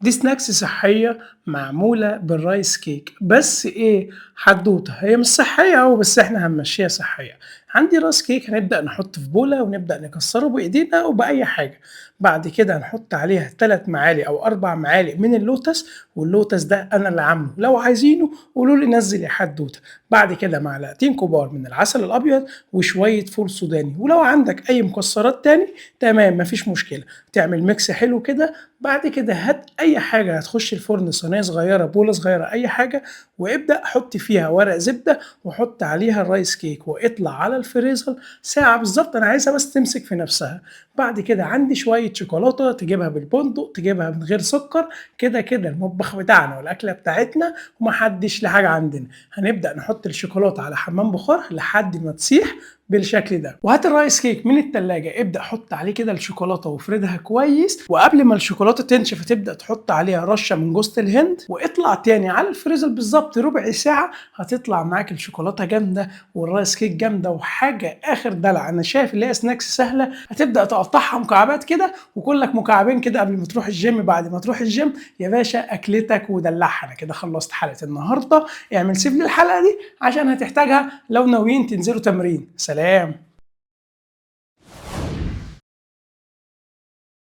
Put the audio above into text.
دي سناكس صحية معمولة بالرايس كيك، بس إيه حدوتة، هي مش صحية أوي بس إحنا هنمشّيها صحية. عندي رايس كيك هنبدأ نحط في بولة ونبدأ نكسّره بإيدينا أو بأي حاجة، بعد كده هنحط عليها 3 معالق أو 4 معالق من اللوتس، واللوتس ده أنا اللي عامله، لو عايزينه قولوا لي نزّل يا حدوتة. بعد كده معلقتين كبار من العسل الأبيض وشوية فول سوداني، ولو عندك أي مكسّرات تاني تمام ما فيش مشكلة، تعمل ميكس حلو كده. بعد كده هات أي حاجة هتخش الفرن، صينية صغيرة، بولة صغيرة، أي حاجة، وابدأ حُط فيها ورق زبدة وحُط عليها الرايس كيك واطلع على الفريزر ساعة بالضبط، أنا عايزها بس تمسك في نفسها. بعد كده عندي شوية شوكولاتة تجيبها بالبندق، تجيبها من غير سكر، كده المطبخ بتاعنا والأكلة بتاعتنا وما حدّش ليه حاجة عندنا. هنبدأ نحُط الشوكولاتة على حمام بخار لحد ما تسيح بالشكل ده، وهات الرايس كيك من التلاجة، ابدأ حُط عليه كده الشوكولاتة وافردها كويس، وقبل ما الشوكولاتة تنشف هتبدأ تحُط عليها رشة من جوزة الهند، واطلع تاني على الفريزر بالضبط ربع ساعة، هتطلع معاك الشوكولاتة جامدة والرايس كيك جامدة وحاجة آخر دلع. أنا شايف اللي هي سناكس سهلة، هتبدأ تقطّعها مكعبات كده وكُل لك مكعبين كده قبل ما تروح الجيم، بعد ما تروح الجيم يا باشا أكلتك ودلعها. أنا كده خلّصت حلقة النهارده، اعمل save للحلقة دي عشان هتحتاجها لو ناويين تنزلوا تمرين. سلام.